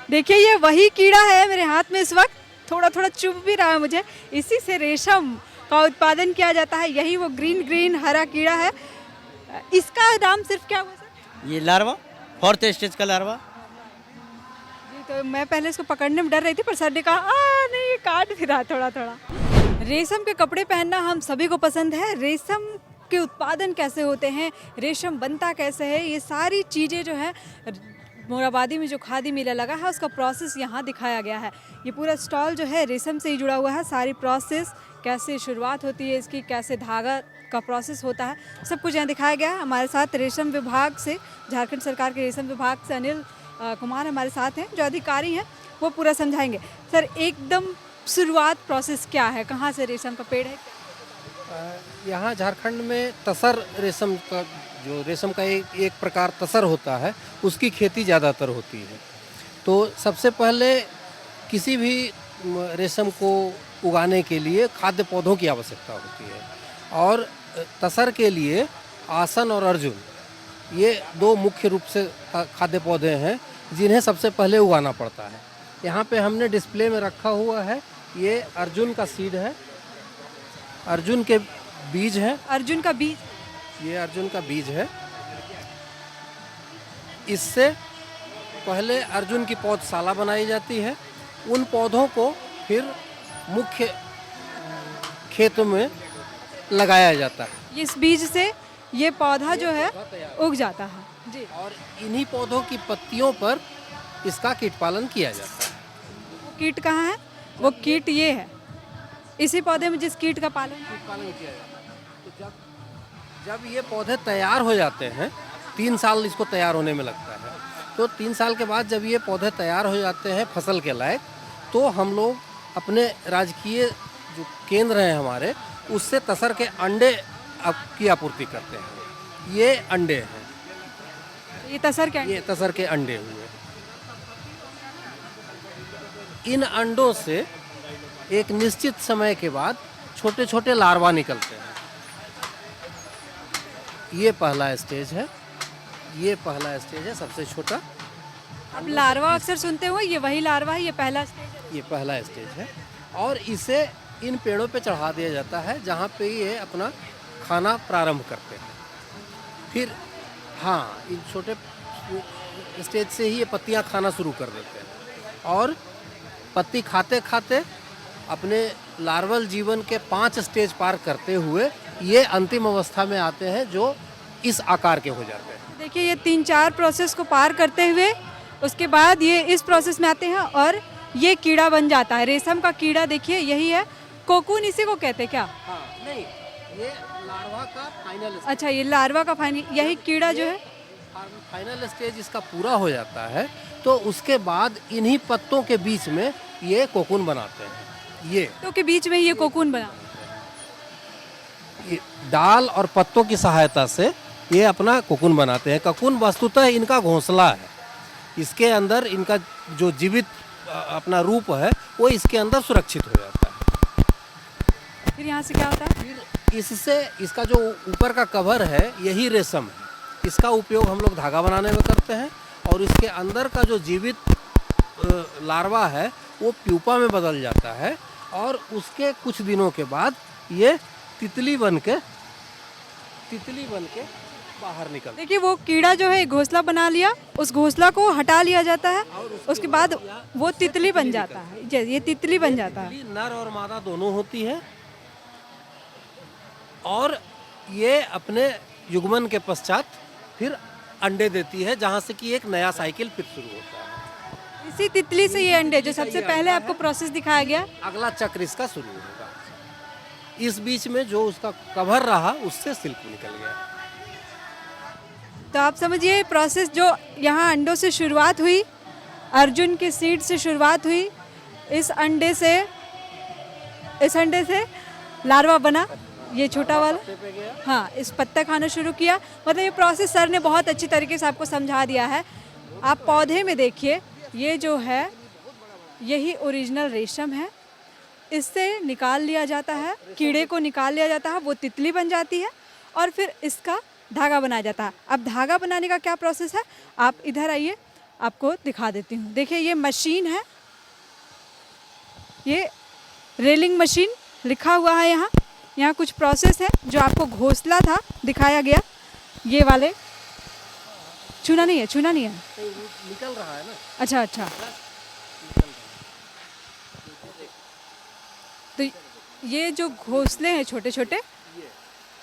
देखिए ये वही कीड़ा है मेरे हाथ में इस वक्त, थोड़ा थोड़ा चुभ भी रहा है मुझे। इसी से रेशम का उत्पादन किया जाता है, यही वो ग्रीन ग्रीन हरा कीड़ा है। इसका नाम सिर्फ क्या हुआ सर? ये लार्वा, फोर्थ स्टेज का लार्वा। जी, तो मैं पहले इसको पकड़ने में डर रही थी, पर सर ने कहा नहीं, ये काट भी रहा थोड़ा थोड़ा। रेशम के कपड़े पहनना हम सभी को पसंद है। रेशम के उत्पादन कैसे होते हैं, रेशम बनता कैसे है, ये सारी चीज़ें जो है मोराबादी में जो खादी मेला लगा है उसका प्रोसेस यहाँ दिखाया गया है। ये पूरा स्टॉल जो है रेशम से ही जुड़ा हुआ है। सारी प्रोसेस कैसे शुरुआत होती है इसकी, कैसे धागा का प्रोसेस होता है, सब कुछ यहाँ दिखाया गया है। हमारे साथ रेशम विभाग से, झारखंड सरकार के रेशम विभाग से अनिल कुमार हमारे साथ हैं, जो अधिकारी हैं, वो पूरा समझाएंगे। सर एकदम शुरुआत प्रोसेस क्या है, कहाँ से रेशम का पेड़ है? यहाँ झारखंड में तसर रेशम का, जो रेशम का एक प्रकार तसर होता है, उसकी खेती ज़्यादातर होती है। तो सबसे पहले किसी भी रेशम को उगाने के लिए खाद्य पौधों की आवश्यकता होती है, और तसर के लिए आसन और अर्जुन, ये दो मुख्य रूप से खाद्य पौधे हैं जिन्हें सबसे पहले उगाना पड़ता है। यहाँ पे हमने डिस्प्ले में रखा हुआ है, ये अर्जुन का सीड है, अर्जुन के बीज है। अर्जुन का बीज, ये अर्जुन का बीज है। इससे पहले अर्जुन की पौधशाला बनाई जाती है। उन पौधों को फिर मुख्य खेत में लगाया जाता है। इस बीज से ये पौधा जो है उग जाता है जी। और इन्हीं पौधों की पत्तियों पर इसका कीट पालन किया जाता है। वो कीट कहाँ है? वो कीट ये है, इसी पौधे में जिस कीट का पालन किया जाता है। तो जब ये पौधे तैयार हो जाते हैं, 3 साल इसको तैयार होने में लगता है, तो 3 साल के बाद जब ये पौधे तैयार हो जाते हैं फसल के लायक, तो हम लोग अपने राजकीय जो केंद्र हैं हमारे, उससे तसर के अंडे की आपूर्ति करते हैं। ये अंडे हैं, ये तसर क्या? ये तसर के अंडे हुए। इन अंडों से एक निश्चित समय के बाद छोटे छोटे लार्वा निकलते हैं। ये पहला स्टेज है, ये पहला स्टेज है, सबसे छोटा। अब लार्वा अक्सर सुनते हो, ये वही लार्वा है, ये पहला स्टेज है। ये पहला स्टेज है, और इसे इन पेड़ों पे चढ़ा दिया जाता है जहाँ पे ये अपना खाना प्रारंभ करते हैं। फिर हाँ, इन छोटे स्टेज से ही ये पत्तियाँ खाना शुरू कर देते हैं, और पत्ती खाते खाते अपने लार्वल जीवन के 5 स्टेज पार करते हुए ये अंतिम अवस्था में आते हैं, जो इस आकार के हो जाते हैं। देखिए ये 3-4 प्रोसेस को पार करते हुए उसके बाद ये इस प्रोसेस में आते हैं और ये कीड़ा बन जाता है। रेशम का कीड़ा देखिए यही है, कोकून इसी को कहते हैं क्या? हाँ, नहीं, ये लार्वा का फाइनल स्टेज। अच्छा, ये लार्वा का फाइनल, यही कीड़ा जो है फाइनल स्टेज इसका पूरा हो जाता है, तो उसके बाद इन्हीं पत्तों के बीच में ये कोकून बनाते हैं। ये तो के बीच में ये कोकून बना। डाल और पत्तों की सहायता से ये अपना कोकून बनाते हैं। कोकून वस्तुतः इनका घोंसला है, इसके अंदर इनका जो जीवित अपना रूप है वो इसके अंदर सुरक्षित हो जाता है। फिर यहाँ से क्या होता है? फिर इससे इसका जो ऊपर का कवर है यही रेशम है, इसका उपयोग हम लोग धागा बनाने में करते हैं, और इसके अंदर का जो जीवित लार्वा है वो प्यूपा में बदल जाता है, और उसके कुछ दिनों के बाद ये तितली बन के बाहर निकलता है। देखिए वो कीड़ा जो है घोंसला बना लिया, उस घोंसला को हटा लिया जाता है, उसके बाद वो तितली बन जाता है। ये तितली बन जाता है। नर और मादा दोनों होती है, और ये अपने युग्मन के पश्चात फिर अंडे देती है, जहाँ से कि एक नया साइकिल फिर शुरू होता है। इसी तितली से ये अंडे जो सबसे पहले आपको प्रोसेस दिखाया गया, अगला चक्र इसका शुरू होगा। इस बीच में जो उसका कवर रहा उससे सिल्क निकल गया। तो आप समझिए प्रोसेस जो यहाँ अंडों से शुरुआत हुई, अर्जुन के सीड से शुरुआत हुई, इस अंडे से लार्वा बना, ये छोटा वाला, हाँ, इस पत्ता खाना शुरू किया। मतलब ये प्रोसेस सर ने बहुत अच्छी तरीके से आपको समझा दिया है। आप पौधे में देखिए, ये जो है यही ओरिजिनल रेशम है, इससे निकाल लिया जाता है, कीड़े को निकाल लिया जाता है, वो तितली बन जाती है, और फिर इसका धागा बनाया जाता है। अब धागा बनाने का क्या प्रोसेस है, आप इधर आइए, आपको दिखा देती हूँ। देखिए ये मशीन है, ये रेलिंग मशीन लिखा हुआ है यहाँ। यहाँ कुछ प्रोसेस है जो आपको घोंसला था दिखाया गया, ये वाले छूना नहीं है, छूना नहीं है। निकल रहा है ना। अच्छा अच्छा, तो ये जो घोंसले हैं छोटे छोटे,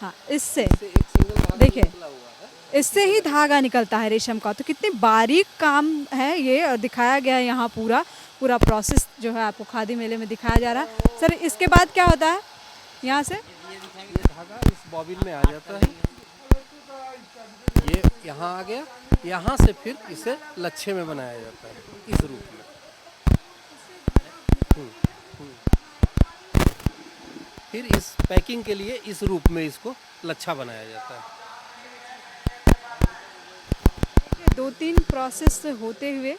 हाँ इससे देखिए इससे ही धागा निकलता है रेशम का। तो कितनी बारीक काम है ये, और दिखाया गया है यहाँ पूरा पूरा प्रोसेस जो है आपको खादी मेले में दिखाया जा रहा है। सर इसके बाद क्या होता है यहाँ से? ये धागा इस बॉबिन में आ जाता है, ये यहाँ आ गया, यहाँ से फिर इसे लच्छे में बनाया जाता है इस रूप में। फिर इस पैकिंग के लिए इस रूप में इसको लच्छा बनाया जाता है। 2-3 प्रोसेस से होते हुए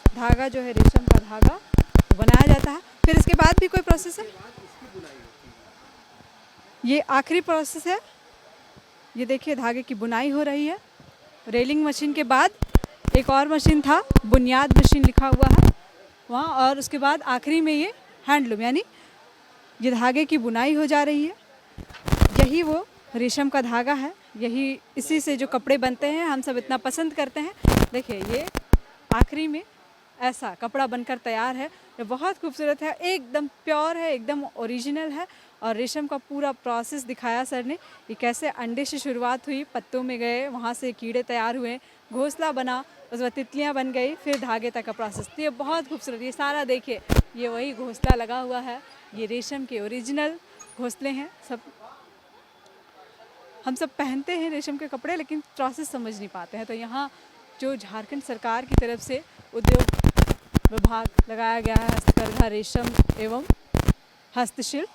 धागा जो है रेशम का धागा वो बनाया जाता है। फिर इसके बाद भी कोई प्रोसेस है? ये आखिरी प्रोसेस है। ये देखिए धागे की बुनाई हो रही है। रेलिंग मशीन के बाद एक और मशीन था, बुनियाद मशीन लिखा हुआ है वहाँ, और उसके बाद आखिरी में ये हैंडलूम, यानी ये धागे की बुनाई हो जा रही है। यही वो रेशम का धागा है, यही इसी से जो कपड़े बनते हैं हम सब इतना पसंद करते हैं। देखिए ये आखिरी में ऐसा कपड़ा बनकर तैयार है। ये बहुत खूबसूरत है, एकदम प्योर है, एकदम ओरिजिनल है। और रेशम का पूरा प्रोसेस दिखाया सर ने, ये कैसे अंडे से शुरुआत हुई, पत्तों में गए, वहाँ से कीड़े तैयार हुए, घोंसला बना, उसके बाद तितलियाँ बन गई, फिर धागे तक का प्रोसेस। तो ये बहुत खूबसूरत, ये सारा देखिए, ये वही घोंसला लगा हुआ है, ये रेशम के ओरिजिनल घोंसले हैं सब। हम सब पहनते हैं रेशम के कपड़े, लेकिन प्रोसेस समझ नहीं पाते हैं। तो यहाँ जो झारखंड सरकार की तरफ से उद्योग विभाग लगाया गया है, हस्तकरघा रेशम एवं हस्तशिल्प,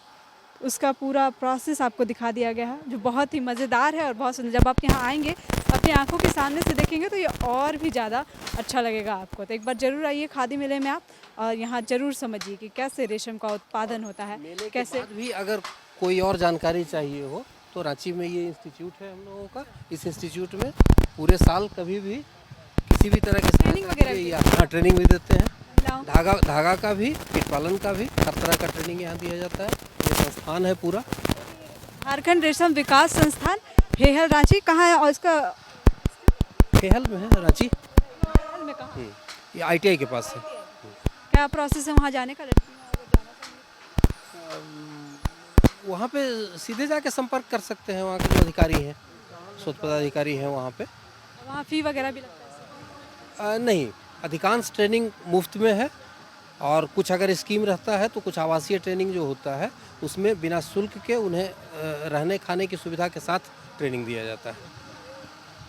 उसका पूरा प्रोसेस आपको दिखा दिया गया है, जो बहुत ही मज़ेदार है और बहुत सुंदर। जब आप यहाँ आएंगे अपनी आंखों के सामने से देखेंगे तो ये और भी ज़्यादा अच्छा लगेगा आपको। तो एक बार ज़रूर आइए खादी मेले में आप, और यहाँ ज़रूर समझिए कि कैसे रेशम का उत्पादन होता है। मेले के कैसे बाद भी अगर कोई और जानकारी चाहिए हो तो रांची में ये इंस्टीट्यूट है हम लोगों का। इस इंस्टीट्यूट में पूरे साल कभी भी किसी भी तरह की ट्रेनिंग वगैरह भी हाँ ट्रेनिंग भी देते हैं। महिलाओं धागा का भी, कीट पालन का भी, हर तरह का ट्रेनिंग यहाँ दिया जाता है। ये संस्थान है पूरा झारखंड रेशम विकास संस्थान हेहल रांची। कहाँ है? और इसका खेहल में है रांची, हेहल में कहाँ? ये ITI के पास है। क्या प्रोसेस है वहाँ जाने का? वहाँ पे सीधे जाके संपर्क कर सकते हैं, वहाँ के जो अधिकारी हैं, शोध पदाधिकारी हैं वहाँ पे। वहाँ फी वगैरह भी लगता है? नहीं, अधिकांश ट्रेनिंग मुफ्त में है, और कुछ अगर स्कीम रहता है तो कुछ आवासीय ट्रेनिंग जो होता है उसमें बिना शुल्क के उन्हें रहने खाने की सुविधा के साथ ट्रेनिंग दिया जाता है।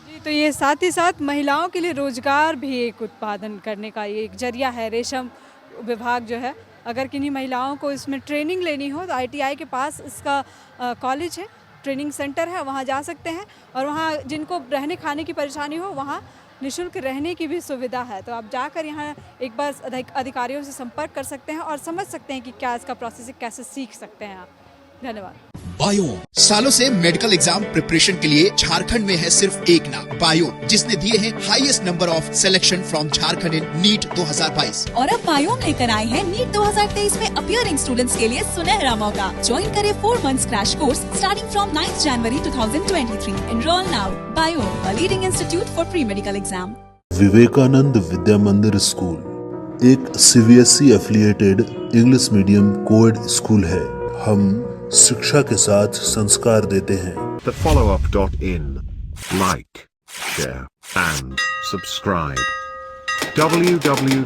जी, तो ये साथ ही साथ महिलाओं के लिए रोजगार भी एक उत्पादन करने का ये एक जरिया है। रेशम विभाग जो है, अगर किन्हीं महिलाओं को इसमें ट्रेनिंग लेनी हो तो ITI के पास इसका कॉलेज है, ट्रेनिंग सेंटर है, वहाँ जा सकते हैं। और वहाँ जिनको रहने खाने की परेशानी हो वहाँ निःशुल्क रहने की भी सुविधा है। तो आप जाकर यहाँ एक बार अधिकारियों से संपर्क कर सकते हैं और समझ सकते हैं कि क्या इसका प्रोसेस है, कैसे सीख सकते हैं आप। धन्यवाद। बायोम सालों से मेडिकल एग्जाम प्रिपरेशन के लिए झारखंड में है सिर्फ एक नाम, बायोम, जिसने दिए हैं highest number of selection from Jharkhand in NEET 2022। और अब बायोम लेकर आए हैं नीट 2023 में अपीयरिंग स्टूडेंट्स के लिए सुनहरा मौका। ज्वाइन करें 4 months crash course starting from 9 जनवरी 2023। Enrol now. Biome, a leading institute for pre-medical exam। Vivekananda Vidya Mandir school एक CBSE affiliated English medium coed school है। हम शिक्षा के साथ संस्कार देते हैं। The followup.in. Like, share, and subscribe. www